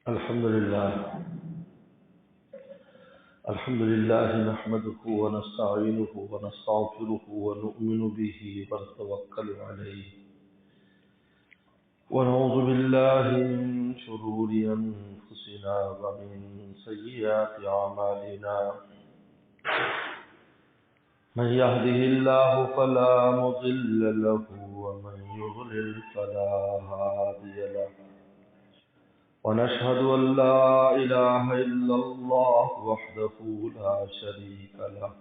الحمد لله نحمده ونستعينه ونستغفره ونؤمن به ونتوكل عليه ونعوذ بالله من شرور أنفسنا ومن سيئات أعمالنا من يهده الله فلا مضل له ومن يضلل فلا هادي له ونشهد أن لا إله إلا الله وحده لا شريك له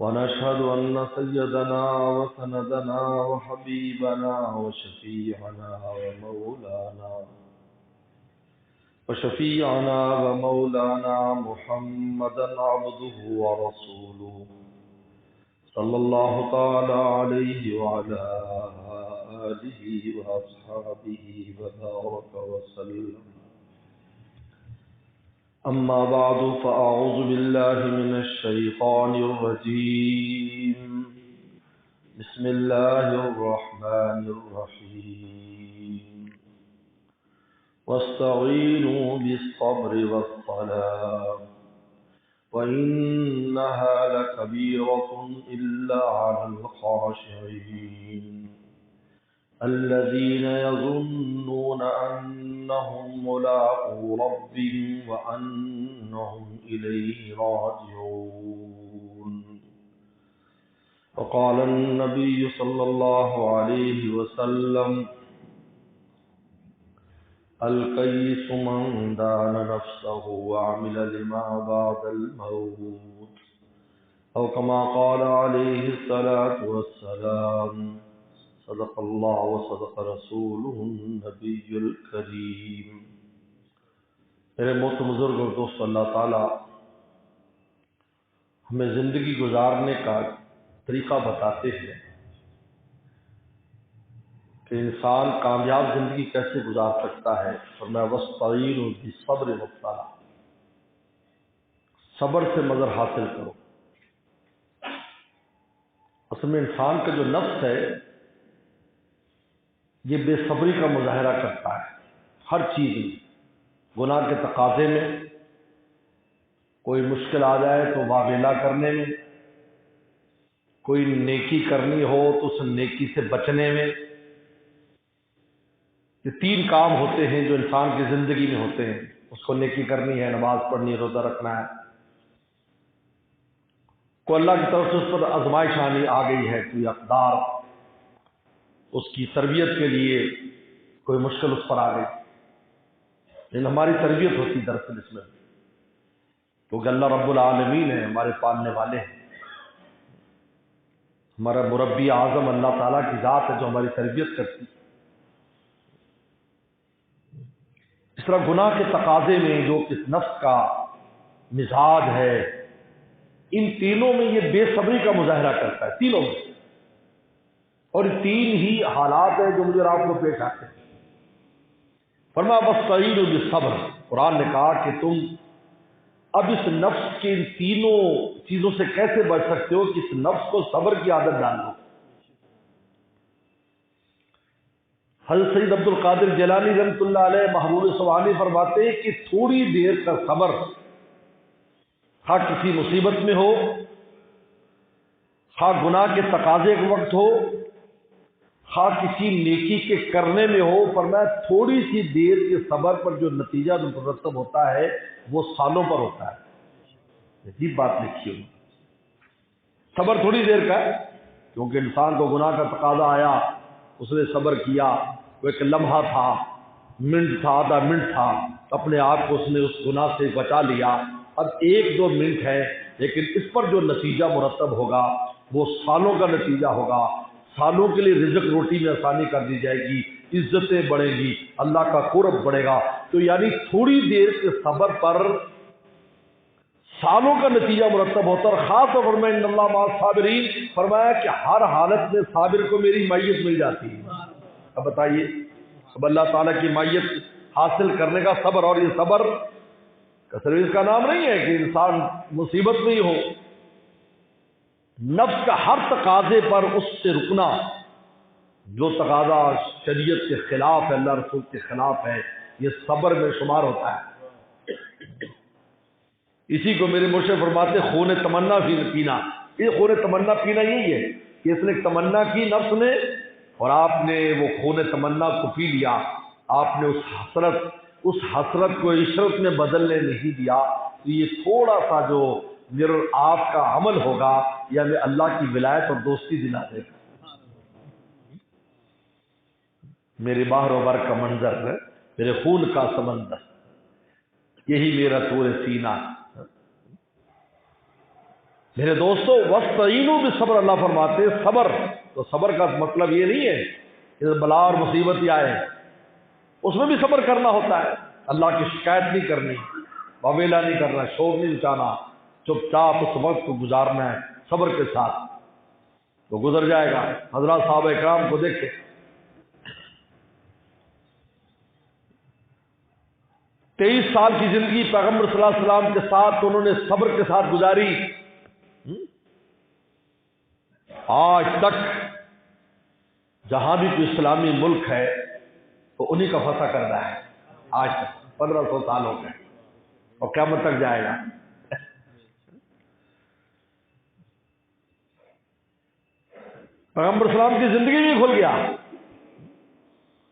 ونشهد أن سيدنا وسندنا وحبيبنا وشفيعنا ومولانا محمدا عبده ورسوله صلى الله تعالى عليه وعلى آله وأصحابه وبارك وسلم. أما بعد فأعوذ بالله من الشيطان الرجيم. بسم الله الرحمن الرحيم. واستعينوا بالصبر والصلاة وإنها لكبيرة إلا على الخاشعين الذين يظنون أنهم ملاقو ربهم وأنهم إليه راجعون. وقال النبي صلى الله عليه وسلم: القيس من دان نفسه وعمل لما بعد الموت، أو كما قال عليه الصلاة والسلام. صدق اللہ وصدق رسولہ النبی الکریم. میرے محترم بزرگ اور دوست، اللہ تعالی ہمیں زندگی گزارنے کا طریقہ بتاتے ہیں کہ انسان کامیاب زندگی کیسے گزار سکتا ہے. فرمایا واستعینوا بالصبر والصلاۃ، صبر سے مدد حاصل کرو. اصل میں انسان کا جو نفس ہے یہ بے صبری کا مظاہرہ کرتا ہے. ہر چیز میں، گناہ کے تقاضے میں، کوئی مشکل آ جائے تو واویلا کرنے میں، کوئی نیکی کرنی ہو تو اس نیکی سے بچنے میں. یہ تین کام ہوتے ہیں جو انسان کی زندگی میں ہوتے ہیں. اس کو نیکی کرنی ہے، نماز پڑھنی ہے، روزہ رکھنا ہے. کوئی اللہ کی طرف سے اس پر آزمائش آنی آ گئی ہے، کوئی اقدار، اس کی تربیت کے لیے کوئی مشکل اس پر آ گئی. لیکن ہماری تربیت ہوتی دراصل اس میں، کیونکہ اللہ رب العالمین ہے، ہمارے پالنے والے ہیں. ہمارا مربی اعظم اللہ تعالیٰ کی ذات ہے جو ہماری تربیت کرتی. اس طرح گناہ کے تقاضے میں جو کہ نفس کا مزاج ہے، ان تینوں میں یہ بے صبری کا مظاہرہ کرتا ہے، تینوں میں. اور تین ہی حالات ہیں جو مجھے آپ کو پیش آتے ہیں. فرمایا واستعینوا بالصبر. قرآن نے کہا کہ تم اب اس نفس کے ان تینوں چیزوں سے کیسے بچ سکتے ہو کہ اس نفس کو صبر کی عادت ڈال دو. حضرت سید عبد القادر جیلانی رحمۃ اللہ علیہ محبوب سبحانی فرماتے ہیں کہ تھوڑی دیر کا صبر، خواہ کسی مصیبت میں ہو، خواہ گناہ کے تقاضے کے وقت ہو، خواہ کسی نیکی کے کرنے میں ہو، فرمایا تھوڑی سی دیر کے صبر پر جو نتیجہ مرتب ہوتا ہے وہ سالوں پر ہوتا ہے. عجیب بات لکھی ہوئی. صبر تھوڑی دیر کا ہے کیونکہ انسان کو گناہ کا تقاضا آیا، اس نے صبر کیا. وہ ایک لمحہ تھا، منٹ تھا، آدھا منٹ تھا، اپنے آپ کو اس نے اس گناہ سے بچا لیا. اب ایک دو منٹ ہے، لیکن اس پر جو نتیجہ مرتب ہوگا وہ سالوں کا نتیجہ ہوگا. سالوں کے لیے رزق روٹی میں آسانی کر دی جائے گی، عزتیں بڑھیں گی، اللہ کا قرب بڑھے گا. تو یعنی تھوڑی دیر کے صبر پر سالوں کا نتیجہ مرتب ہوتا ہے. اور خاص طور پر ان اللہ مع الصابرین فرمایا کہ ہر حالت میں صابر کو میری مائیت مل جاتی ہے. اب بتائیے، اب اللہ تعالیٰ کی مائیت حاصل کرنے کا صبر، اور یہ صبر صرف اس کا نام نہیں ہے کہ انسان مصیبت میں ہی ہو، نفس کا ہر تقاضے پر اس سے رکنا، جو تقاضا شریعت کے خلاف ہے، اللہ رسول کے خلاف ہے، یہ صبر میں شمار ہوتا ہے۔ اسی کو میرے مرشد فرماتے خون تمنا پینا، یہ خون تمنا پینا یہی ہے کہ اس نے تمنا کی نفس نے، اور آپ نے وہ خون تمنا کو پی لیا، آپ نے اس حسرت کو عشرت میں بدلنے نہیں دیا۔ تو یہ تھوڑا سا جو میرے آپ کا عمل ہوگا یا میں اللہ کی ولایت اور دوستی دلا دے گا۔ میرے باہر و بر کا منظر ہے، میرے خون کا سمندر، یہی میرا طور سینہ۔ میرے دوستو وَاسْتَعِينُوا بِالصَّبْرِ، اللہ فرماتے ہیں صبر، تو صبر کا مطلب یہ نہیں ہے کہ بلا اور مصیبت ہی آئے، اس میں بھی صبر کرنا ہوتا ہے۔ اللہ کی شکایت نہیں کرنی، واویلا نہیں کرنا، شور نہیں مچانا، چپ چاپ اس وقت کو گزارنا ہے صبر کے ساتھ، تو گزر جائے گا۔ حضرات صحابہ اکرام کو دیکھیں، 23 سال کی زندگی پیغمبر صلی اللہ علیہ وسلم کے ساتھ انہوں نے صبر کے ساتھ گزاری۔ آج تک جہاں بھی کوئی اسلامی ملک ہے تو انہی کا فتح کرنا ہے، آج تک 1500 سال ہو گئے اور قیامت تک جائے گا۔ پیغمبر اسلام کی زندگی بھی کھل گیا۔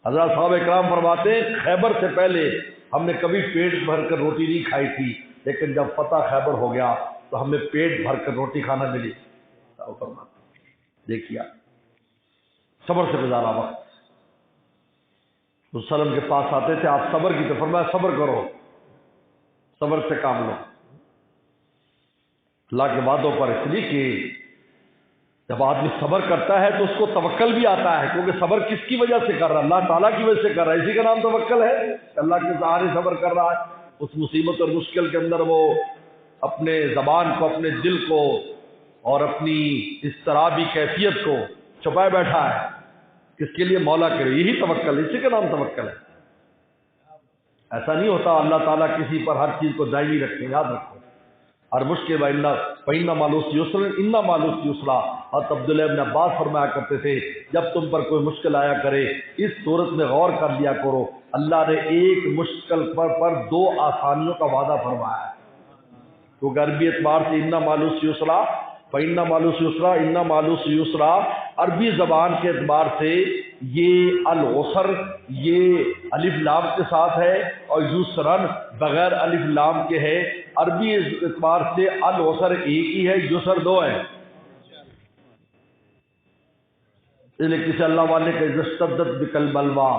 حضرت صحابہ اکرام فرماتے ہیں خیبر سے پہلے ہم نے کبھی پیٹ بھر کر روٹی نہیں کھائی تھی، لیکن جب فتح خیبر ہو گیا تو ہمیں پیٹ بھر کر روٹی کھانا ملی۔ دیکھیے صبر سے گزارا وقت۔ وسلم کے پاس آتے تھے، آپ صبر کی تو فرمایا صبر کرو، صبر سے کام لو اللہ کے وعدوں پر، اس لیے کہ جب آدمی صبر کرتا ہے تو اس کو توکل بھی آتا ہے، کیونکہ صبر کس کی وجہ سے کر رہا ہے؟ اللہ تعالیٰ کی وجہ سے کر رہا ہے، اسی کا نام توکل ہے۔ اللہ کے سہارے صبر کر رہا ہے، اس مصیبت اور مشکل کے اندر وہ اپنے زبان کو، اپنے دل کو اور اپنی اضطرابی کیفیت کو چھپائے بیٹھا ہے، کس کے لیے؟ مولا کے لیے۔ یہی توکل، اسی کا نام توکل ہے۔ ایسا نہیں ہوتا اللہ تعالیٰ کسی پر ہر چیز کو دائمی رکھے، یاد رکھو ہر مشکل فَإِنَّ مَعَ الْعُسْرِ يُسْرًا إِنَّ مَعَ الْعُسْرِ يُسْرًا۔ حضرت عبداللہ ابن عباس فرمایا کرتے تھے جب تم پر کوئی مشکل آیا کرے اس صورت میں غور کر لیا کرو، اللہ نے ایک مشکل پر 2 آسانیوں کا وعدہ فرمایا ہے۔ کیونکہ عربی اعتبار سے اِنَّ مَعَ الْعُسْرِ يُسْرًا، فَإِنَّ مَعَ الْعُسْرِ يُسْرًا إِنَّ مَعَ الْعُسْرِ يُسْرًا، عربی زبان کے اعتبار سے یہ العسر یہ الف لام کے ساتھ ہے، اور یسرن بغیر الف لام کے ہے۔ عربی اعتبار سے العسر ایک ہی ہے، یسر 2 ہے۔ اس لیے کسی اللہ والے کا اشتدت بکل بلوا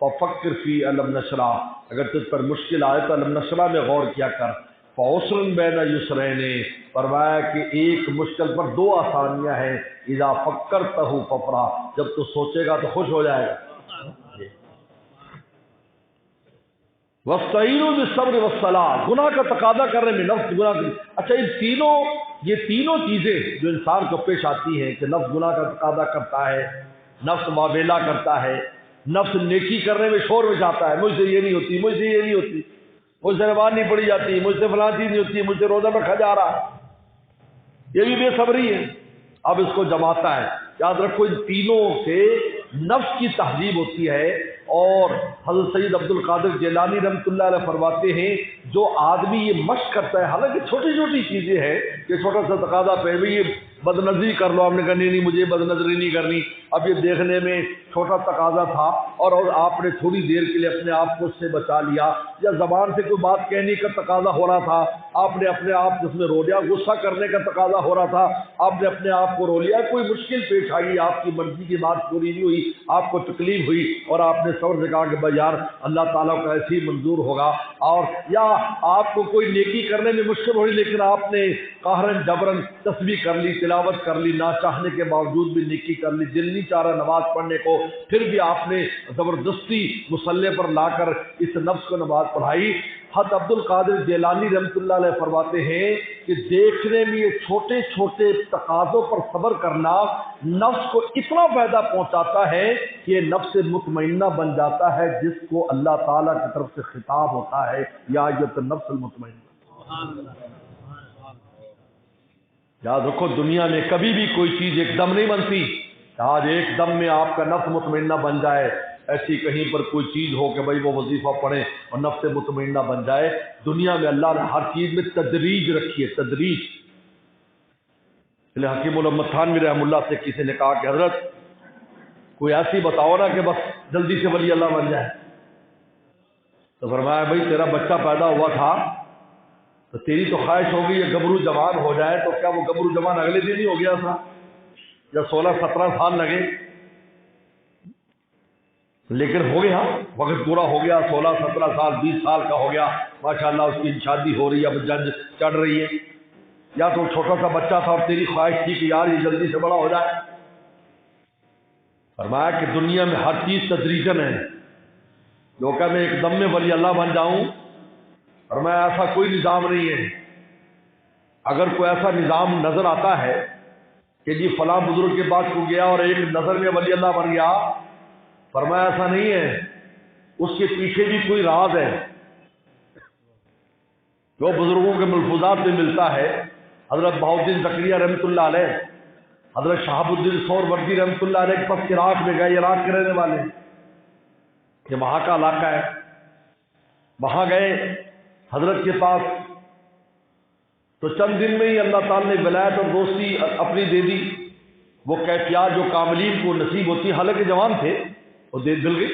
ففکر فی علم نشرہ، اگر تجھ پر مشکل آئے تو علم نشرہ میں غور کیا کر۔ فعسرن بین یسرین، فرمایا کہ ایک مشکل پر 2 آسانیاں ہیں۔ اذا فکرتہ ففرح، جب تو سوچے گا تو خوش ہو جائے گا۔ وَاسْتَعِينُوا بِالصَّبْرِ وَالصَّلَاةِ، گناہ کا تقاضا کرنے میں نفس گناہ کی، اچھا یہ تینوں چیزیں جو انسان کو پیش آتی ہیں کہ نفس گناہ کا تقاضا کرتا ہے، نفس معاملہ کرتا ہے، نفس نیکی کرنے میں شور میں جاتا ہے، مجھ سے یہ نہیں ہوتی، مجھ سے یہ نہیں ہوتی، مجھ سے نماز نہیں پڑھی جاتی، مجھ سے فلاں چیز نہیں ہوتی، مجھ سے روزہ رکھا جا رہا، یہ بھی بے صبری ہے۔ اب اس کو جماتا ہے۔ یاد رکھو ان تینوں سے نفس کی تہذیب ہوتی ہے، اور حضرت سید عبد القادر جیلانی رحمۃ اللہ علیہ فرماتے ہیں جو آدمی یہ مشق کرتا ہے، حالانکہ چھوٹی چھوٹی چیزیں ہیں کہ چھوٹا سا تقاضا پہ بھی یہ بد نظری کر لو، ہم نے کہا نہیں مجھے بد نظری نہیں کرنی، اب یہ دیکھنے میں چھوٹا تقاضا تھا اور آپ نے تھوڑی دیر کے لیے اپنے آپ کو اس سے بچا لیا، یا زبان سے کوئی بات کہنے کا تقاضا ہو رہا تھا، آپ نے اپنے آپ اس میں رو لیا، غصہ کرنے کا تقاضا ہو رہا تھا، آپ نے اپنے آپ کو رو لیا، کوئی مشکل پیش آئی، آپ کی مرضی کی بات پوری نہیں ہوئی، آپ کو تکلیف ہوئی، اور آپ نے صبر سے کہا کہ بھائی یار اللہ تعالیٰ کو ایسے ہی منظور ہوگا، اور یا آپ کو کوئی نیکی کرنے میں مشکل ہو رہی لیکن آپ نے قہرن جبرن تسبیح کر لی، تلاوت کر لی، نہ چاہنے کے باوجود بھی نیکی کر لی، دل نہیں چاہ رہا نماز پڑھنے کو، پھر بھی آپ نے زبردستی مصلی پر لا کر اس نفس کو نماز پڑھائی۔ حضرت عبد القادر جیلانی رحمۃ اللہ علیہ فرماتے ہیں کہ دیکھنے میں یہ چھوٹے چھوٹے تقاضوں پر صبر کرنا نفس کو اتنا فائدہ پہنچاتا ہے کہ یہ نفس مطمئنہ بن جاتا ہے، جس کو اللہ تعالیٰ کی طرف سے خطاب ہوتا ہے یا ایت النفس المطمئنہ۔ یاد رکھو دنیا میں کبھی بھی کوئی چیز ایک دم نہیں بنتی، آج ایک دم میں آپ کا نفس مطمئنہ بن جائے ایسی کہیں پر کوئی چیز ہو کہ بھائی وہ وظیفہ پڑھیں اور نفس مطمئنہ بن جائے. دنیا میں اللہ نے ہر چیز میں تدریج رکھی ہے، تدریج. حکیم محمد تھانوی رحم اللہ سے کسی نے کہا کہ حضرت کوئی ایسی بتاؤ نا کہ بس جلدی سے ولی اللہ بن جائے. تو فرمایا بھائی تیرا بچہ پیدا ہوا تھا تو تیری تو خواہش ہوگی یہ گبرو جوان ہو جائے، تو کیا وہ گبرو جوان اگلے دن ہی ہو گیا تھا یا 16-17 سال لگے؟ لیکن ہو گیا، وقت پورا ہو گیا، 16-17 سال 20 سال کا ہو گیا، ماشاءاللہ اس کی شادی ہو رہی ہے، اب جنج چڑھ رہی ہے. یا تو چھوٹا سا بچہ تھا اور تیری خواہش تھی کہ یار یہ جلدی سے بڑا ہو جائے. فرمایا کہ دنیا میں ہر چیز تدریجن ہے. جو کہ میں ایک دم میں ولی اللہ بن جاؤں، فرمایا ایسا کوئی نظام نہیں ہے. اگر کوئی ایسا نظام نظر آتا ہے کہ جی فلاں بزرگ کے بعد کو گیا اور ایک نظر میں ولی اللہ بن گیا، فرمایا ایسا نہیں ہے، اس کے پیچھے بھی کوئی راز ہے. جو بزرگوں کے ملفوظات میں ملتا ہے، حضرت بہاؤالدین زکریا رحمۃ اللہ علیہ، حضرت شہاب الدین سہروردی رحمۃ اللہ علیہ کے پاس عراق میں گئے، عراق کے رہنے والے، یہ وہاں کا علاقہ ہے. وہاں گئے حضرت کے پاس تو چند دن میں ہی اللہ تعالی نے ولایت اور دوستی اپنی دے دی. وہ کیفیات جو کاملین کو نصیب ہوتی، حالانکہ جوان تھے، وہ دے دل گئی.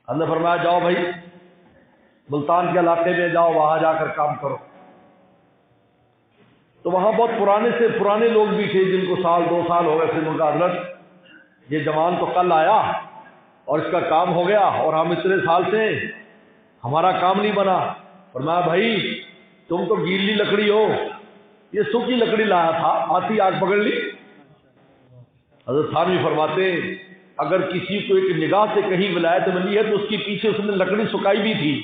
اللہ نے فرمایا جاؤ بھائی ملتان کے علاقے میں جاؤ، وہاں جا کر کام کرو. تو وہاں بہت پرانے سے پرانے لوگ بھی تھے جن کو 1-2 سال ہو گئے تھے. ان کا حضرت یہ جوان تو کل آیا اور اس کا کام ہو گیا اور ہم اتنے سال سے ہمارا کام نہیں بنا. فرمایا بھائی تم تو گیلی لکڑی ہو، یہ سوکھی لکڑی لایا تھا، آتی آگ پکڑ لی. حضرت تھانوی فرماتے اگر کسی کو ایک نگاہ سے کہیں ولایت ملی ہے تو اس کے پیچھے اس نے لکڑی سکائی بھی تھی.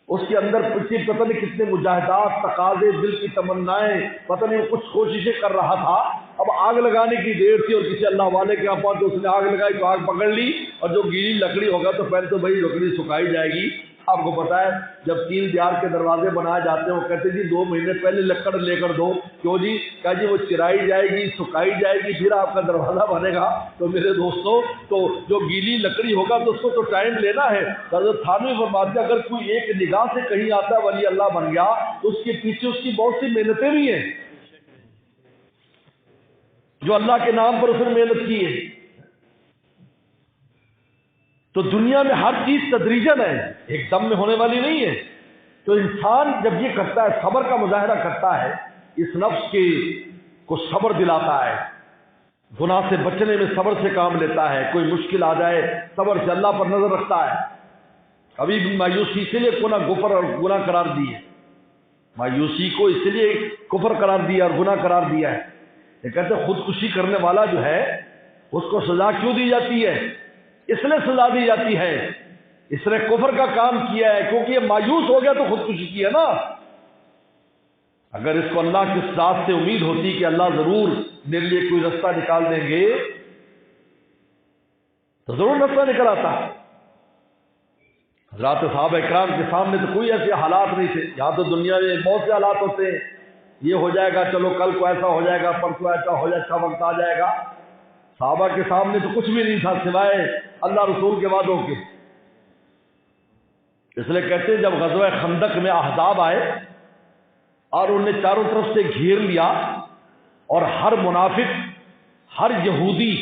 اس کے اندر پیچھے پتہ نہیں کتنے مجاہدات، تقاضے، دل کی تمنائیں، پتہ نہیں کچھ کوششیں کر رہا تھا. اب آگ لگانے کی دیر تھی اور کسی اللہ والے کے یہاں پہنچ تو اس نے آگ لگائی تو آگ پکڑ لی. اور جو گیلی لکڑی ہوگا تو پہلے تو بھائی لکڑی سکھائی جائے گی. آپ کو پتا ہے جب 3 دیار کے دروازے بنائے جاتے ہیں وہ کہتے جی 2 مہینے پہلے لکڑ لے کر دو. کیوں جی؟ کہا جی وہ چرائی جائے گی، سکھائی جائے گی، پھر آپ کا دروازہ بنے گا. تو میرے دوستوں تو جو گیلی لکڑی ہوگا تو اس کو تو ٹائم لینا ہے. حضرت تھانوی فرماتے اگر کوئی ایک نگاہ سے کہیں آتا ہے ولی اللہ بن گیا تو اس کے پیچھے اس کی بہت سی محنتیں بھی ہیں جو اللہ کے نام پر اس نے محنت کی ہے. تو دنیا میں ہر چیز تدریجن ہے، ایک دم میں ہونے والی نہیں ہے. تو انسان جب یہ کرتا ہے، صبر کا مظاہرہ کرتا ہے، اس نفس کے کو صبر دلاتا ہے، گناہ سے بچنے میں صبر سے کام لیتا ہے. کوئی مشکل آ جائے صبر سے اللہ پر نظر رکھتا ہے. ابھی بھی مایوسی سے لیے کفر اور گناہ قرار دی ہے، مایوسی کو اس لیے کفر قرار دیا اور گناہ قرار دیا ہے. یہ کہتے ہیں خودکشی کرنے والا جو ہے اس کو سزا کیوں دی جاتی ہے؟ اس لیے سزا دی جاتی ہے اس نے کفر کا کام کیا ہے، کیونکہ یہ مایوس ہو گیا تو خودکشی کی ہے نا. اگر اس کو اللہ کی ذات سے امید ہوتی کہ اللہ ضرور میرے لیے کوئی رستہ نکال دیں گے تو ضرور رستہ نکل آتا. حضرات صحابہ اکرام کے سامنے تو کوئی ایسے حالات نہیں تھے. یہاں تو دنیا میں بہت سے حالات ہوتے ہیں، یہ ہو جائے گا، چلو کل کو ایسا ہو جائے گا، پرسوں ایسا ہو جائے، اچھا وقت آ جائے گا. صحابہ کے سامنے تو کچھ بھی نہیں تھا سوائے اللہ رسول کے وعدوں کے. اس لیے کہتے ہیں جب غزوہ خندق میں احزاب آئے اور انہیں چاروں طرف سے گھیر لیا اور ہر منافق، ہر یہودی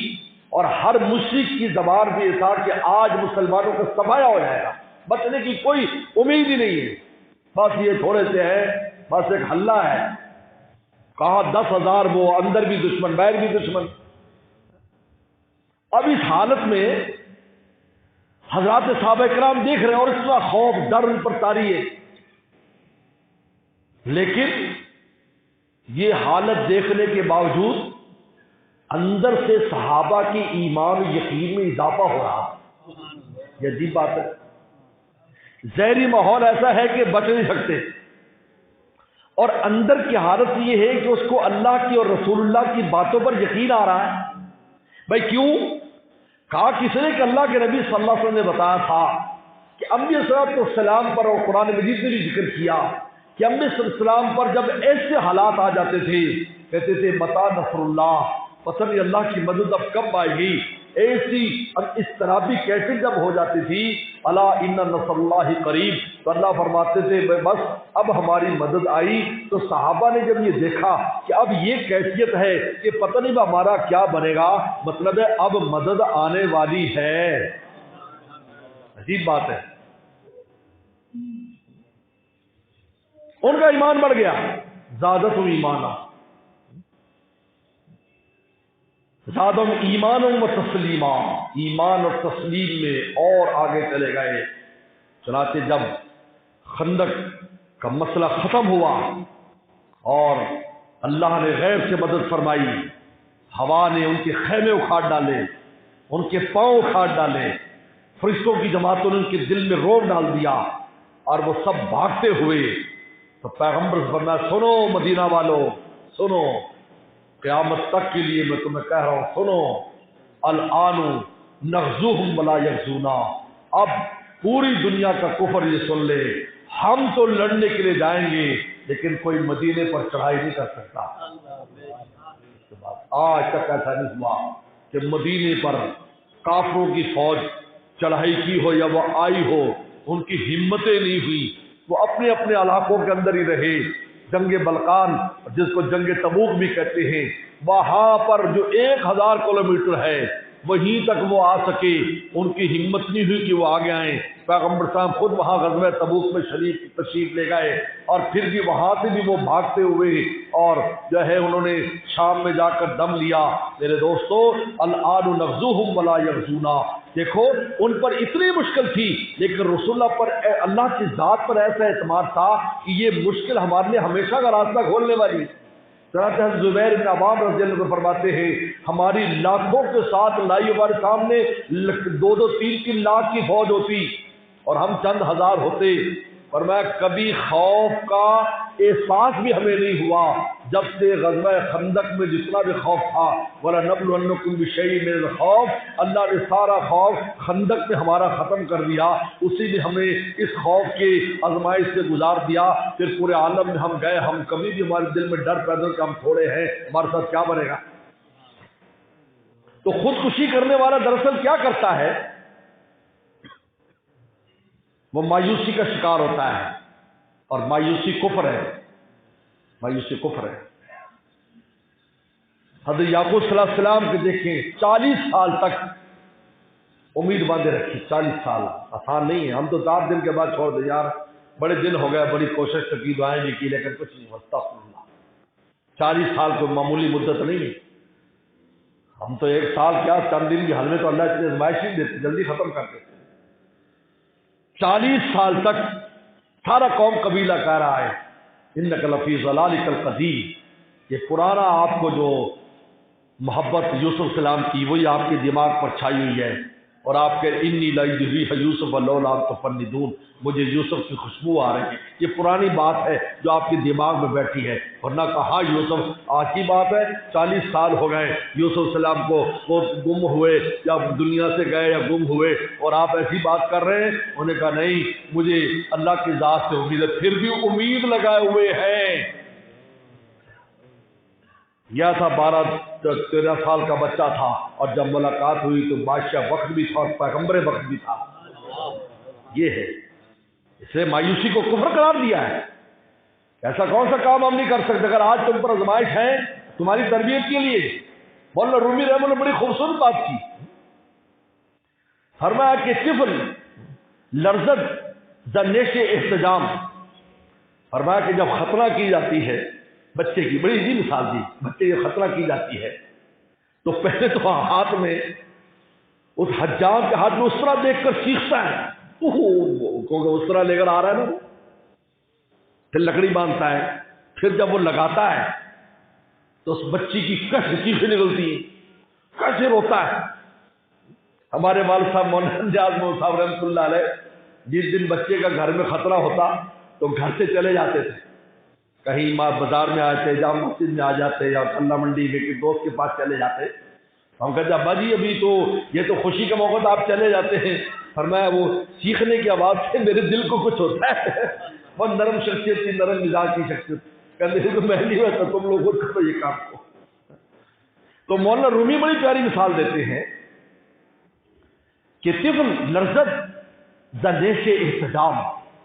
اور ہر مشرک کی زبان بھی تھا کہ آج مسلمانوں کا صفایا ہو جائے گا، بچنے کی کوئی امید ہی نہیں ہے، بس یہ تھوڑے سے ہے، بس ایک حلہ ہے. کہا 10,000 وہ اندر بھی دشمن باہر بھی دشمن. اب اس حالت میں حضرات صحابہ کرام دیکھ رہے ہیں اور اتنا خوف ڈر ان پر طاری ہے، لیکن یہ حالت دیکھنے کے باوجود اندر سے صحابہ کی ایمان و یقین میں اضافہ ہو رہا. یہ عجیب بات ہے. ظاہری ماحول ایسا ہے کہ بچ نہیں سکتے اور اندر کی حالت یہ ہے کہ اس کو اللہ کی اور رسول اللہ کی باتوں پر یقین آ رہا ہے. بھائی کیوں؟ کہا کس نے کہ اللہ کے نبی صلی اللہ علیہ وسلم نے بتایا تھا کہ انبیاء صلی اللہ علیہ وسلم پر اور قرآن مجید نے بھی ذکر کیا کہ انبیاء صلی اللہ علیہ وسلم پر جب ایسے حالات آ جاتے تھے کہتے تھے متی نصر اللہ، پتہ نہیں اللہ کی مدد اب کب آئے گی. ایسی اضطرابی کیفیت جب ہو جاتی تھی، الا ان نصر اللہ قریب، تو اللہ فرماتے تھے بس اب ہماری مدد آئی۔ تو صحابہ نے جب یہ دیکھا کہ اب یہ کیفیت ہے کہ پتہ نہیں ہمارا کیا بنے گا، مطلب ہے اب مدد آنے والی ہے۔ عجیب بات ہے، ان کا ایمان بڑھ گیا، زادتہم ایمانا، زادہم ایمانا و تسلیما، ایمان اور تسلیم میں اور آگے چلے گئے۔ چنانچہ جب خندق کا مسئلہ ختم ہوا اور اللہ نے غیب سے مدد فرمائی، ہوا نے ان کے خیمے اکھاڑ ڈالے، ان کے پاؤں اکھاڑ ڈالے، فرشتوں کی جماعتوں نے ان کے دل میں رعب ڈال دیا اور وہ سب بھاگتے ہوئے، تو پیغمبر سے فرمایا سنو مدینہ والو، سنو، قیامت تک کے لیے میں تمہیں کہہ رہا ہوں، سنو، الآن نغزوہم ولا یغزونا، اب پوری دنیا کا کفر یہ سن لے، ہم تو لڑنے کے لیے جائیں گے لیکن کوئی مدینے پر چڑھائی نہیں کر سکتا۔ آج تک ایسا نہیں ہوا کہ مدینے پر کافروں کی فوج چڑھائی کی ہو یا وہ آئی ہو، ان کی ہمتیں نہیں ہوئی، وہ اپنے اپنے علاقوں کے اندر ہی رہے۔ جنگ بلقان جس کو جنگ تبوک بھی کہتے ہیں، وہاں پر جو 1000 کلومیٹر ہے وہیں تک وہ آ سکے، ان کی ہمت نہیں ہوئی کہ وہ آگے آئیں۔ پیغمبر صاحب خود وہاں غزوہ تبوک میں تشریف لے گئے اور پھر بھی وہاں سے بھی وہ بھاگتے ہوئے اور جو ہے انہوں نے شام میں جا کر دم لیا۔ میرے دوستو، الآن نغزوہم ولا یغزونا، دیکھو ان پر اتنی مشکل تھی لیکن رسول اللہ پر، اللہ کی ذات پر ایسا اعتماد تھا کہ یہ مشکل ہمارے لیے ہمیشہ کا راستہ کھولنے والی۔ حضرت زبیر بن عوام رضی اللہ عنہ فرماتے ہیں ہماری لاکھوں کے ساتھ لائی ہمارے سامنے 2-3 لاکھ کی فوج ہوتی اور ہم چند ہزار ہوتے، فرمایا کبھی خوف کا احساس بھی ہمیں نہیں ہوا جب سے غزوہ خندق میں جتنا بھی خوف تھا، وَلَنَبْلُوَنَّكُمْ بِشَيْءٍ مِّنَ الْخَوْفِ، اللہ نے سارا خوف خندق میں ہمارا ختم کر دیا، اسی نے ہمیں اس خوف کے آزمائش سے گزار دیا۔ پھر پورے عالم میں ہم گئے، ہم کبھی بھی ہمارے دل میں ڈر پیدا کہ ہم تھوڑے ہیں، ہمارے ساتھ کیا بنے گا۔ تو خودکشی کرنے والا دراصل کیا کرتا ہے، وہ مایوسی کا شکار ہوتا ہے، اور مایوسی کفر ہے، مایوسی کفر ہے۔ حضرت یعقوب صلی اللہ علیہ وسلم کے دیکھیں 40 سال تک امید باندھے رکھی، 40 سال آسان نہیں ہے۔ ہم تو 4 دن کے بعد چھوڑ دیں، یار بڑے دن ہو گئے، بڑی کوشش کی، دعائیں بھی کی لیکن کچھ نہیں ہوتا۔ 40 سال کو معمولی مدت نہیں ہے، ہم تو 1 سال کیا چند دن کی حل میں تو اللہ اتنی آزمائش نہیں دیتے، جلدی ختم کر دیتے۔ 40 سال تک سارا قوم قبیلہ کہہ رہا ہے انک لفی ضلالک القدیم، یہ پرانا آپ کو جو محبت یوسف السلام کی وہی آپ کے دماغ پر چھائی ہوئی ہے، اور آپ کے انی لریح یوسف لولا ان تفندون، مجھے یوسف کی خوشبو آ رہی ہے، یہ پرانی بات ہے جو آپ کے دماغ میں بیٹھی ہے۔ ورنہ کہا یوسف آج کی بات ہے، 40 سال ہو گئے یوسف السلام کو، وہ گم ہوئے یا دنیا سے گئے یا گم ہوئے، اور آپ ایسی بات کر رہے ہیں۔ انہوں نے کہا نہیں، مجھے اللہ کی ذات سے امید ہے، پھر بھی امید لگائے ہوئے ہیں۔ یہ تھا 12-13 سال کا بچہ تھا، اور جب ملاقات ہوئی تو بادشاہ وقت بھی تھا اور پیغمبر وقت بھی تھا۔ یہ ہے، اس نے مایوسی کو کفر قرار دیا ہے۔ ایسا کون سا کام ہم نہیں کر سکتے؟ اگر آج تم پر آزمائش ہے تمہاری تربیت کے لیے، مولانا رومی رحمہ اللہ نے بڑی خوبصورت بات کی، فرمایا کہ طفل لرزد زنیش احتجام، فرمایا کہ جب خطرہ کی جاتی ہے بچے کی، بڑی عجیب مثال دی، بچے کی خطرہ کی جاتی ہے تو پہلے تو ہاتھ میں اس حجام کے ہاتھ میں اسرا دیکھ کر چیختا ہے، کیونکہ اسرا لے کر آ رہا ہے نا، پھر لکڑی باندھتا ہے، پھر جب وہ لگاتا ہے تو اس بچی کی کیسے چیخیں نکلتی ہیں، کیسے روتا ہے۔ ہمارے والد صاحب مولانا نیاز محمد صاحب رحمۃ اللہ علیہ جس دن بچے کا گھر میں خطرہ ہوتا تو گھر سے چلے جاتے تھے، کہیں بازار میں آتے، جامع مسجد میں آ جاتے، یا اللہ منڈی میں کسی دوست کے پاس چلے جاتے۔ ہم کہتے ابا جی ابھی تو یہ تو خوشی کا موقع تھا، آپ چلے جاتے ہیں۔ فرمایا وہ چیخنے کی آواز سے میرے دل کو کچھ ہوتا ہے، وہ نرم شخصیت کی، نرم مزاج کی شخصیت، کہتے تو میں نہیں ہوتا، تم لوگ خود کرو یہ کام کو۔ تو مولانا رومی بڑی پیاری مثال دیتے ہیں کہ طفل لرزت زنیش احتجام،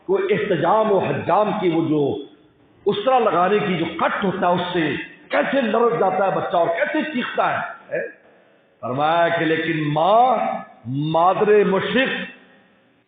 کوئی احتجام و حجام کی وہ جو اس طرح لگانے کی جو کٹ ہوتا ہے اس سے کیسے لرز جاتا ہے بچہ اور کیسے چیختا ہے۔ فرمایا کہ لیکن ماں مادر مشرق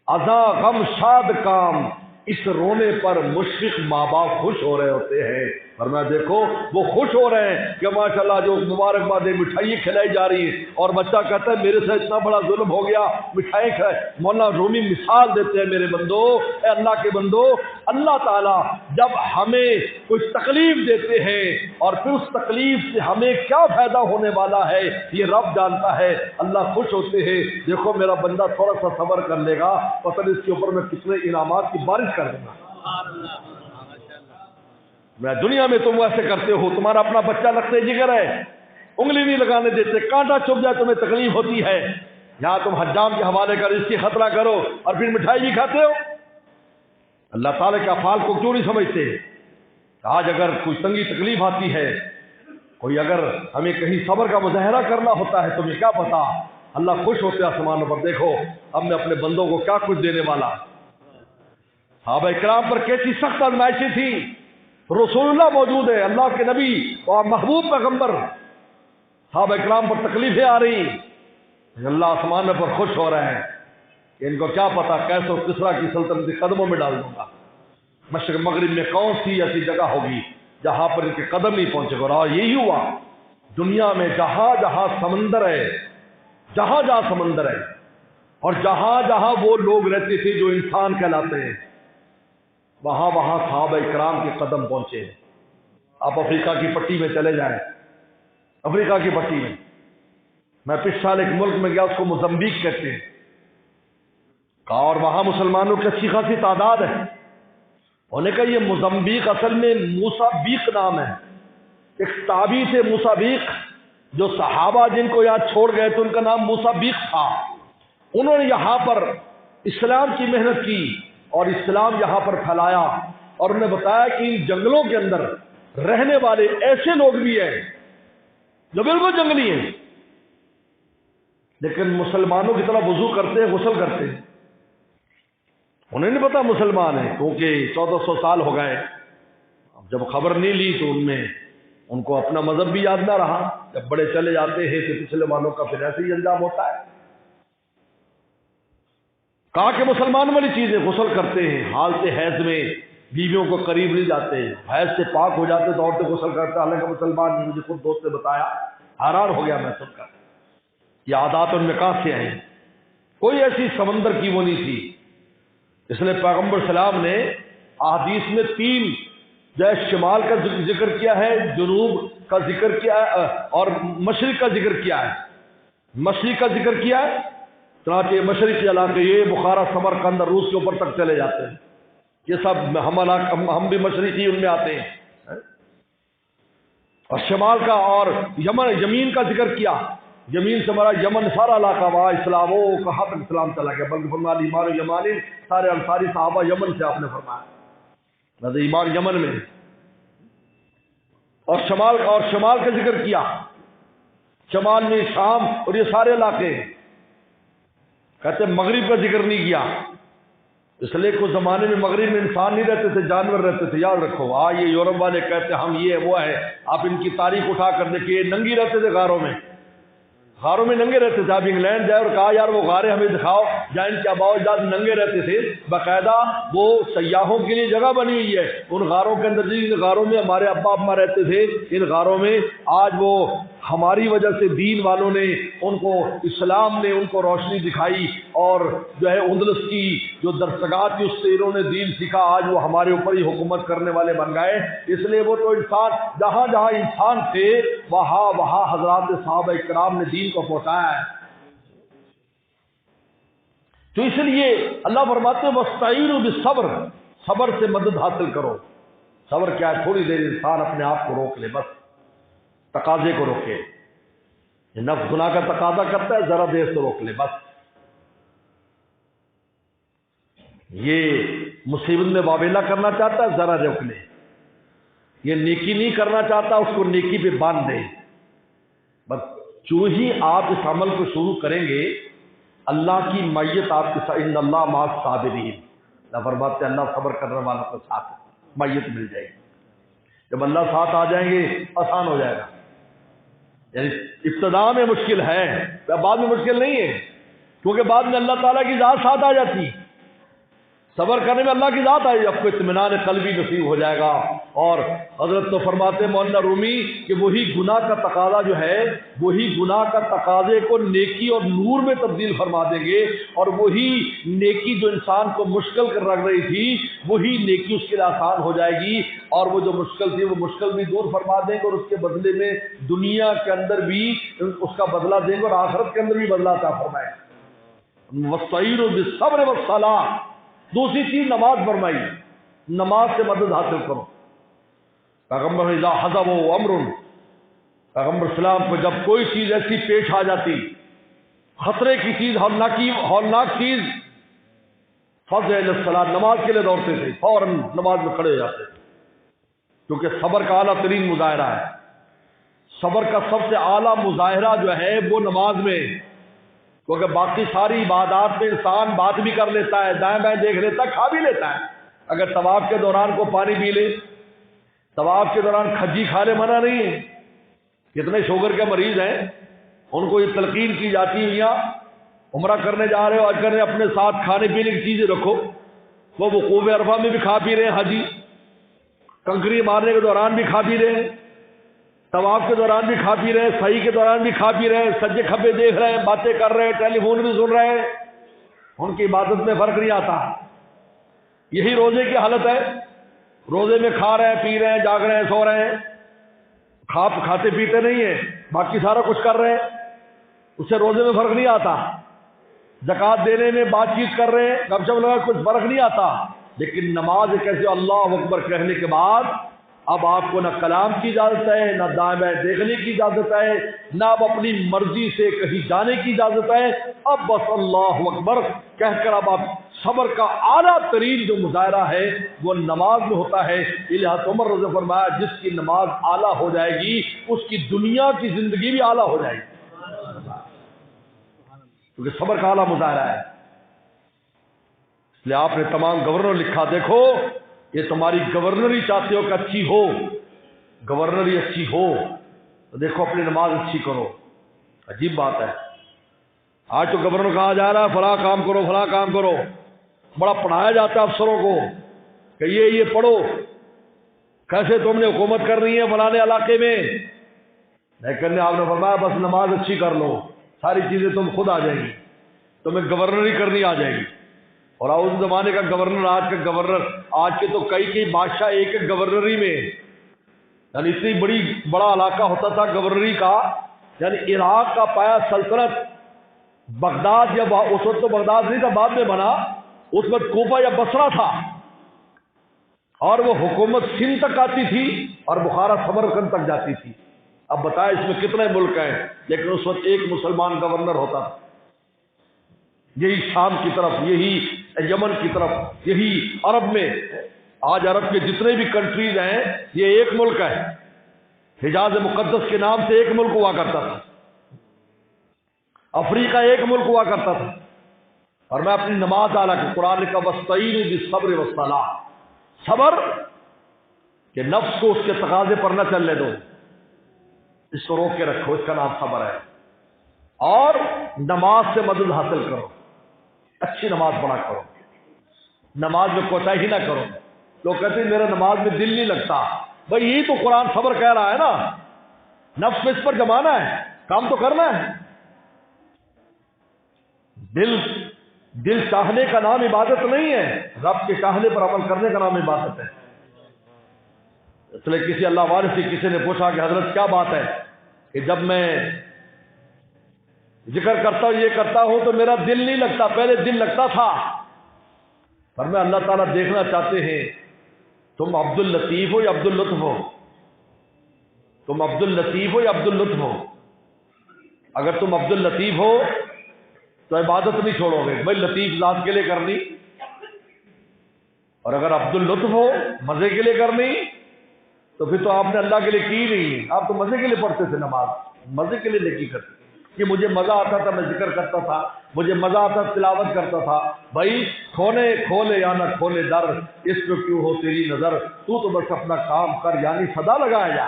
ازا غم شاد کام، اس رونے پر مشرق ماں باپ خوش ہو رہے ہوتے ہیں۔ فرمایا دیکھو وہ خوش ہو رہے ہیں کہ ماشاءاللہ جو مبارکبادیں مٹھائی کھلائی جا رہی ہیں، اور بچہ کہتا ہے میرے سے اتنا بڑا ظلم ہو گیا، مٹھائی کھلائی۔ مولانا رومی مثال دیتے ہیں، میرے بندو، اے اللہ کے بندو، اللہ تعالیٰ جب ہمیں کچھ تکلیف دیتے ہیں اور پھر اس تکلیف سے ہمیں کیا فائدہ ہونے والا ہے یہ رب جانتا ہے۔ اللہ خوش ہوتے ہیں، دیکھو میرا بندہ تھوڑا سا صبر کر لے گا، پتہ نہیں اس کے اوپر میں کتنے انعامات کی بارش کر دوں گا۔ میں دنیا میں تم ایسے کرتے ہو، تمہارا اپنا بچہ لگتے جگر ہے، انگلی نہیں لگانے دیتے، کانٹا چبھ جائے تمہیں تکلیف ہوتی ہے، یہاں تم حجام کے حوالے کر اس کی خطرہ کرو اور پھر مٹھائی بھی کھاتے ہو۔ اللہ تعالیٰ کے افعال کو کیوں نہیں سمجھتے؟ آج اگر کوئی تنگی تکلیف آتی ہے، کوئی اگر ہمیں کہیں صبر کا مظاہرہ کرنا ہوتا ہے، تمہیں کیا پتا اللہ خوش ہوتے آسمانوں پر۔ دیکھو اب میں اپنے بندوں کو کیا کچھ دینے والا۔ صحابہ اکرام پر کیسی سخت آزمائشیں تھیں، رسول اللہ موجود ہے، اللہ کے نبی اور محبوب پیغمبر، صحابہ اکرام پر تکلیفیں آ رہی، اللہ آسمان پر خوش ہو رہے ہیں کہ ان کو کیا پتا کیسے کسرا کی سلطنت قدموں میں ڈال دوں گا۔ مشرق مغرب میں کون سی ایسی جگہ ہوگی جہاں پر ان کے قدم نہیں پہنچے گا؟ اور یہی ہوا دنیا میں، جہاں جہاں سمندر ہے، جہاں جہاں سمندر ہے اور جہاں جہاں وہ لوگ رہتے تھے جو انسان کہلاتے ہیں، وہاں وہاں صحابہ اکرام کے قدم پہنچے۔ آپ افریقہ کی پٹی میں چلے جائیں، افریقہ کی پٹی میں، میں پچھلے سال ایک ملک میں گیا، اس کو موزمبیق کہتے ہیں، اور وہاں مسلمانوں کی اچھی خاصی تعداد ہے۔ انہوں نے کہا یہ موزمبیق اصل میں موسیبیق نام ہے، ایک تابعی تھے موسیبیق، جو صحابہ جن کو یہاں چھوڑ گئے تھے ان کا نام موسیبیق تھا۔ انہوں نے یہاں پر اسلام کی محنت کی اور اسلام یہاں پر پھیلایا، اور انہوں نے بتایا کہ ان جنگلوں کے اندر رہنے والے ایسے لوگ بھی ہیں جو بالکل جنگلی ہیں، لیکن مسلمانوں کی طرح وضو کرتے ہیں، غسل کرتے ہیں۔ انہیں نہیں پتا مسلمان ہیں، کیونکہ 1400 سال ہو گئے، جب خبر نہیں لی تو ان کو اپنا مذہب بھی یاد نہ رہا۔ جب بڑے چلے جاتے ہیں تو پچھلے والوں کا پھر ایسے ہی انجام ہوتا ہے۔ کہا کہ مسلمان والی چیزیں، غسل کرتے ہیں، حالت حیض میں بیویوں کو قریب نہیں جاتے، حیض سے پاک ہو جاتے تو عورتیں غسل کرتے، حالانکہ مسلمان نے، مجھے خود دوست نے بتایا، حیران ہو گیا میں سن کر، یہ عادات ان میں کہاں سے آئیں؟ کوئی ایسی سمندر کی وہ نہیں تھی۔ اس لیے پیغمبر سلام نے احادیث میں 3 جیسے شمال کا ذکر کیا ہے، جنوب کا ذکر کیا ہے اور مشرق کا ذکر کیا ہے۔ مشرق کا ذکر کیا ہے، چنانچہ مشرقی علاقے یہ بخارا، سمرقند اور روس کے اوپر تک چلے جاتے ہیں، یہ سب ہم بھی مشرقی ان میں آتے ہیں۔ اور شمال کا اور یمین کا ذکر کیا، یمین سے ہمارا یمن سارا علاقہ، وہاں اسلام ہو کہاں تک اسلام چلا گیا، بلکہ فرمایا ایمان یمانی، سارے انصاری صحابہ یمن سے آپ نے فرمایا، ایمان یمن میں۔ اور شمال کا ذکر کیا، شمال میں شام اور یہ سارے علاقے ہیں۔ کہتے مغرب کا ذکر نہیں کیا، اس لیے کچھ زمانے میں مغرب میں انسان نہیں رہتے تھے، جانور رہتے تھے، یاد رکھو۔ یہ یورپ والے کہتے ہم یہ وہ ہے، آپ ان کی تاریخ اٹھا کر دیکھیے، ننگی رہتے تھے غاروں میں ننگے رہتے تھے۔ آپ انگلینڈ جائے اور کہا یار وہ غاریں ہمیں دکھاؤ، جہاں ان کے آباء و اجداد ننگے رہتے تھے، باقاعدہ وہ سیاحوں کے لیے جگہ بنی ہوئی ہے ان غاروں کے اندر، جن غاروں میں ہمارے ابا اماں رہتے تھے، ان غاروں میں آج وہ ہماری وجہ سے دین والوں نے ان کو، اسلام نے ان کو روشنی دکھائی، اور جو ہے اندلس کی جو درسگاہ تھی اس سے انہوں نے دین سیکھا، آج وہ ہمارے اوپر ہی حکومت کرنے والے بن گئے۔ اس لیے وہ تو انسان، جہاں جہاں انسان تھے وہاں حضرات صحابہ اکرام نے دین کو پہنچایا ہے۔ تو اس لیے اللہ فرماتے ہیں وَاسْتَعِينُوا بِالصَّبْرِ، صبر سے مدد حاصل کرو۔ صبر کیا ہے؟ تھوڑی دیر انسان اپنے آپ کو روک لے، بس تقاضے کو روکے، یہ نفس گناہ کا تقاضا کرتا ہے، ذرا دیر سے روک لے بس۔ یہ مصیبت میں واویلا کرنا چاہتا ہے، ذرا روک لے۔ یہ نیکی نہیں کرنا چاہتا، اس کو نیکی پہ باندھ دے۔ بس جو ہی آپ اس عمل کو شروع کریں گے اللہ کی معیت آپ کے ساتھ، ان اللہ مع الصابرین، اللہ فرماتے ہیں اللہ صبر کرنے والوں کے ساتھ معیت مل جائے گی۔ جب اللہ ساتھ آ جائیں گے آسان ہو جائے گا، یعنی ابتدا میں مشکل ہے، بعد میں مشکل نہیں ہے، کیونکہ بعد میں اللہ تعالیٰ کی ذات ساتھ آ جاتی ہے۔ صبر کرنے میں اللہ کی ذات آئی، آپ کو اطمینان قلبی نصیب ہو جائے گا۔ اور حضرت تو فرماتے مولانا رومی کہ وہی گناہ کا تقاضا جو ہے، وہی گناہ کا تقاضے کو نیکی اور نور میں تبدیل فرما دیں گے، اور وہی نیکی جو انسان کو مشکل کر رکھ رہی تھی، وہی نیکی اس کے لیے آسان ہو جائے گی، اور وہ جو مشکل تھی وہ مشکل بھی دور فرما دیں گے، اور اس کے بدلے میں دنیا کے اندر بھی اس کا بدلہ دیں گے، اور آخرت کے اندر بھی بدلہ عطا فرمائیں گے۔ وَاسْتَعِینُوا بِالصَّبْرِ وَالصَّلَاةِ، دوسری چیز نماز فرمائی، نماز سے مدد حاصل کرو۔ پیغمبر اذا حضبہ امر، پیغمبر اسلام کو جب کوئی چیز ایسی پیش آ جاتی، خطرے کی چیز، ہولناک چیز، فزع الی الصلاۃ، نماز کے لیے دوڑتے تھے، فوراً نماز میں کھڑے ہو جاتے تھے، کیونکہ صبر کا اعلیٰ ترین مظاہرہ ہے۔ صبر کا سب سے اعلیٰ مظاہرہ جو ہے وہ نماز میں، کیونکہ باقی ساری عبادات میں انسان بات بھی کر لیتا ہے، دائیں بائیں دیکھ لیتا ہے، کھا بھی لیتا ہے، اگر طواف کے دوران کو پانی پی لے، طواف کے دوران کھجی کھا لے، منع نہیں ہے۔ کتنے شوگر کے مریض ہیں، ان کو یہ تلقین کی جاتی ہے یا عمرہ کرنے جا رہے ہو، حج کرنے، اپنے ساتھ کھانے پینے کی چیزیں رکھو، وہ وقوف عرفہ میں بھی کھا پی رہے ہیں، حاجی کنکری مارنے کے دوران بھی کھا پی رہے ہیں، طواف کے دوران بھی کھا پی رہے ہیں، صحیح کے دوران بھی کھا پی رہے ہیں، سجے کھبے دیکھ رہے ہیں، باتیں کر رہے ہیں، ٹیلی فون بھی سن رہے ہیں، ان کی عبادت میں فرق نہیں آتا۔ یہی روزے کی حالت ہے، روزے میں کھا رہے ہیں، پی رہے ہیں، جاگ رہے ہیں، سو رہے ہیں، کھاتے پیتے نہیں ہیں، باقی سارا کچھ کر رہے ہیں، اس سے روزے میں فرق نہیں آتا۔ زکوٰۃ دینے میں بات چیت کر رہے ہیں، گپ شپ لگا، کچھ فرق نہیں آتا۔ لیکن نماز کیسے اللہ اکبر کہنے کے بعد اب آپ کو نہ کلام کی اجازت ہے، نہ دائیں بائیں دیکھنے کی اجازت ہے، نہ اب اپنی مرضی سے کہیں جانے کی اجازت ہے، اب بس اللہ اکبر کہہ کر اب آپ صبر کا اعلیٰ ترین جو مظاہرہ ہے وہ نماز میں ہوتا ہے۔ لہٰذا عمر رضی اللہ عنہ فرمایا جس کی نماز اعلیٰ ہو جائے گی اس کی دنیا کی زندگی بھی اعلیٰ ہو جائے گی، کیونکہ صبر کا اعلیٰ مظاہرہ ہے۔ اس لیے آپ نے تمام گورنر لکھا، دیکھو یہ تمہاری گورنری چاہتے ہو کہ اچھی ہو، گورنری اچھی ہو تو دیکھو اپنی نماز اچھی کرو۔ عجیب بات ہے، آج تو گورنر کہا جا رہا ہے فلاں کام کرو، فلاں کام کرو، بڑا پڑھایا جاتا ہے افسروں کو کہ یہ پڑھو، کیسے تم نے حکومت کرنی ہے فلانے علاقے میں، لیکن آپ نے فرمایا بس نماز اچھی کر لو، ساری چیزیں تم خود آ جائیں گی، تمہیں گورنری کرنی آ جائے گی۔ اور اس زمانے کا گورنر، آج کا گورنر، آج کے تو کئی بادشاہ ایک گورنری میں، یعنی اتنی بڑا علاقہ ہوتا تھا گورنری کا، یعنی عراق کا پایا سلطنت بغداد، یا اس وقت تو بغداد نہیں تھا، بعد میں بنا، اس وقت کوفہ یا بصرہ تھا، اور وہ حکومت سندھ تک آتی تھی اور بخارا سمرقند تک جاتی تھی۔ اب بتائیں اس میں کتنے ملک ہیں، لیکن اس وقت ایک مسلمان گورنر ہوتا تھا، یہی شام کی طرف، یہی یمن کی طرف، یہی عرب میں، آج عرب کے جتنے بھی کنٹریز ہیں یہ ایک ملک ہے، حجاز مقدس کے نام سے ایک ملک ہوا کرتا تھا، افریقہ ایک ملک ہوا کرتا تھا۔ اور میں اپنی نماز اعلیٰ کہ قرآن کا وَاسْتَعِینُوا بِالصَّبْرِ وَالصَّلَاةِ، صبر کہ نفس کو اس کے تقاضے پر نہ چلنے دو، اس کو روک کے رکھو، اس کا نام صبر ہے۔ اور نماز سے مدد حاصل کرو، اچھی نماز پڑھا کرو، نماز میں کوتاہی نہ کرو۔ لوگ کہتے ہیں میرا نماز میں دل نہیں لگتا، بھائی یہی تو قرآن صبر کہہ رہا ہے نا، نفس میں اس پر جمانا ہے، کام تو کرنا ہے۔ دل چاہنے کا نام عبادت نہیں ہے، رب کے چاہنے پر عمل کرنے کا نام عبادت ہے۔ اس لیے کسی اللہ والے سے کسی نے پوچھا کہ حضرت کیا بات ہے کہ جب میں ذکر کرتا ہوں، یہ کرتا ہوں تو میرا دل نہیں لگتا، پہلے دل لگتا تھا۔ پر میں اللہ تعالیٰ دیکھنا چاہتے ہیں تم عبد اللطیف ہو یا عبد اللطف ہو، تم عبد اللطیف ہو یا عبد اللطف ہو۔ اگر تم عبد اللطیف ہو تو عبادت نہیں چھوڑو گے، بھائی لطیف ذات کے لیے کرنی، اور اگر عبد اللطف ہو مزے کے لیے کرنی تو پھر تو آپ نے اللہ کے لیے کی نہیں، آپ تو مزے کے لیے پڑھتے تھے نماز، مزے کے لیے نیکی کرتے۔ کہ مجھے مزہ آتا تھا میں ذکر کرتا تھا، مجھے مزہ آتا تلاوت کرتا تھا. بھائی کھولے یا نہ کھولے در، اس پہ کیوں ہو تیری نظر، تو بس اپنا کام کر، یعنی صدا لگایا جا.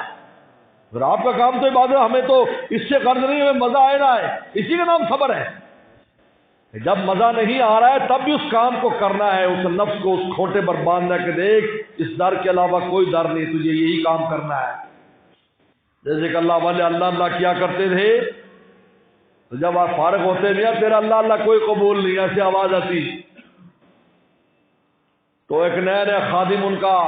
پھر آپ کا کام تو عبادت، ہمیں تو اس سے غرض نہیں، ہمیں مزہ آئے نہ آئے، اسی کا نام صبر ہے. جب مزہ نہیں آ رہا ہے تب بھی اس کام کو کرنا ہے، اس نفس کو اس کھوٹے پر باندھنا کہ دیکھ اس در کے علاوہ کوئی در نہیں، تجھے یہی کام کرنا ہے. جیسے کہ اللہ والے اللہ اللہ کیا کرتے تھے، تو جب آپ فارغ ہوتے نہیں تیرا اللہ اللہ کوئی قبول نہیں، ایسے آواز آتی. تو ایک نیا خادم ان کا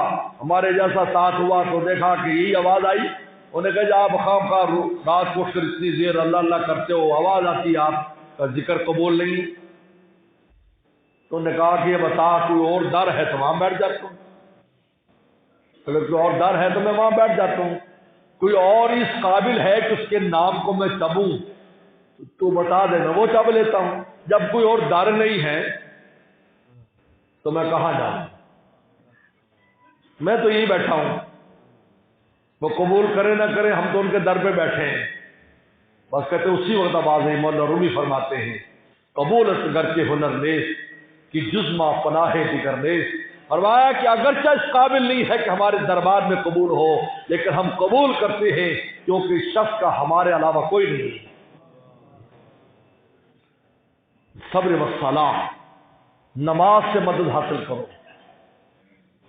ہمارے جیسا ساتھ ہوا تو دیکھا کہ یہی آواز آئی. انہیں کہا جا آپ خام خواہ رات کو کر اتنی دیر اللہ اللہ کرتے ہو، آواز آتی ہے آپ کا ذکر قبول نہیں. تو نے کہا کہ یہ بتا کوئی اور در ہے تو وہاں بیٹھ جاتا ہوں، اگر کوئی اور در ہے تو میں وہاں بیٹھ جاتا ہوں. کوئی اور اس قابل ہے کہ اس کے نام کو میں چبوں تو بتا دے، میں وہ چب لیتا ہوں. جب کوئی اور در نہیں ہے تو میں کہاں جاؤں، میں تو یہی بیٹھا ہوں. وہ قبول کرے نہ کرے ہم تو ان کے در پہ بیٹھے ہیں. بس کہتے اسی وقت آواز ہے. مولانا رومی فرماتے ہیں قبول گر کے ہنر نیس کہ جزما پناہ دیگر نیس. فرمایا کہ اگرچہ اس قابل نہیں ہے کہ ہمارے دربار میں قبول ہو، لیکن ہم قبول کرتے ہیں کیونکہ اس شخص کا ہمارے علاوہ کوئی نہیں. صبر و صلاح، نماز سے مدد حاصل کرو.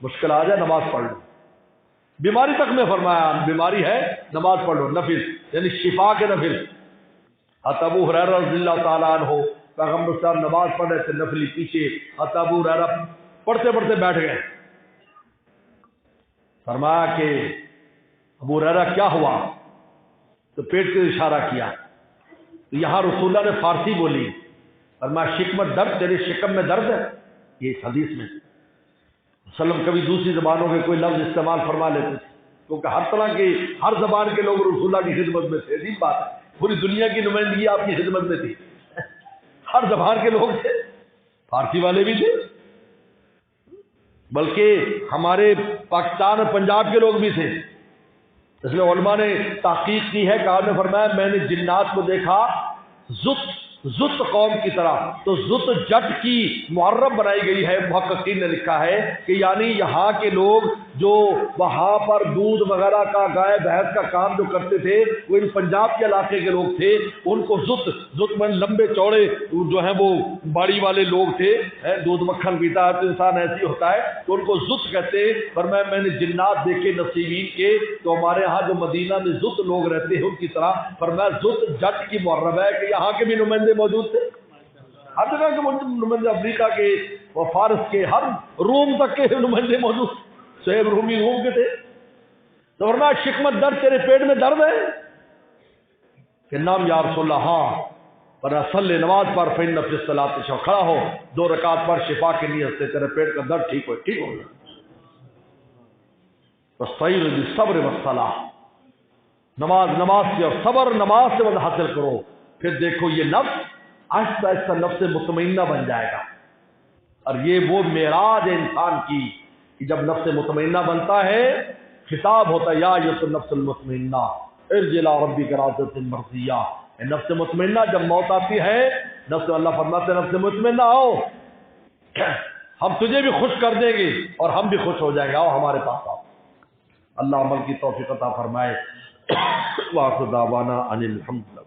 مشکل آ جائے نماز پڑھ لو. بیماری تک میں فرمایا بیماری ہے نماز پڑھ لو، نفل یعنی شفا کے نفل. ابو ہریرہ رضی اللہ تعالیٰ عنہ پیغمبر صاحب نماز پڑھ رہے تھے نفلی پیچھے، ابو ہریرہ پڑھتے پڑھتے بیٹھ گئے. فرمایا کہ ابو ہریرہ کیا ہوا؟ تو پیٹ سے اشارہ کیا. یہاں رسول اللہ نے فارسی بولی، فرمایا شکمت درد، تیرے شکم میں درد ہے. یہ اس حدیث میں وسلم کبھی دوسری زبانوں کے کوئی لفظ استعمال فرما لیتے تھے، کیونکہ ہر طرح کی ہر زبان کے لوگ رسول اللہ کی خدمت میں تھے. عجیب بات ہے، پوری دنیا کی نمائندگی آپ کی خدمت میں تھی. ہر زبان کے لوگ تھے، فارسی والے بھی تھے، بلکہ ہمارے پاکستان اور پنجاب کے لوگ بھی تھے. اس لیے علماء نے تحقیق کی ہے کہ آپ نے فرمایا میں نے جنات کو دیکھا زت قوم کی طرح. تو زت جٹ کی معرب بنائی گئی ہے. محققین نے لکھا ہے کہ یعنی یہاں کے لوگ جو وہاں پر دودھ وغیرہ کا گائے بھینس کا کام جو کرتے تھے وہ ان پنجاب کے علاقے کے لوگ تھے. ان کو زت میں لمبے چوڑے جو ہیں وہ باڑی والے لوگ تھے. دودھ مکھن پیتا ہے تو انسان ایسی ہوتا ہے تو ان کو زت کہتے. پر میں نے جنات دیکھے نصیبین کے، تو ہمارے ہاں جو مدینہ میں زت لوگ رہتے ہیں ان کی طرح. پر میں زت جٹ کی معرب ہے کہ یہاں کے بھی نمائندے موجود تھے، ہر جگہ کے نمائندے، افریقہ کے اور فارس کے، ہر روم تک کے نمائندے موجود. صہیب رومی روم کے تھے. تو فرمایا شکمت درد، تیرے پیٹ میں درد ہے؟ کہ نام یا رسول اللہ، ہاں. پر صلی نماز پر فإن فی الصلاۃ، کھڑا ہو 2 رکعت پر شفا کی نیت سے تیرے پیٹ کا درد ٹھیک ہو گیا. فاستعینوا بالصبر والصلاۃ، نماز سے اور صبر نماز سے مدد حاصل کرو. پھر دیکھو یہ نفس آہستہ آہستہ نفس مطمئنہ بن جائے گا. اور یہ وہ معراج ہے انسان کی کہ جب نفس مطمئنہ بنتا ہے خطاب ہوتا ہے یا ایھا النفس المطمئنہ ارجعی الی ربک راضیۃ مرضیہ. نفس مطمئنہ جب موت آتی ہے، نفس اللہ فرماتے ہیں نفس مطمئنہ آؤ، ہم تجھے بھی خوش کر دیں گے اور ہم بھی خوش ہو جائیں گے، آؤ ہمارے پاس آؤ. اللہ عمل کی توفیق عطا فرمائے. وآخر دعوانا ان الحمد للہ.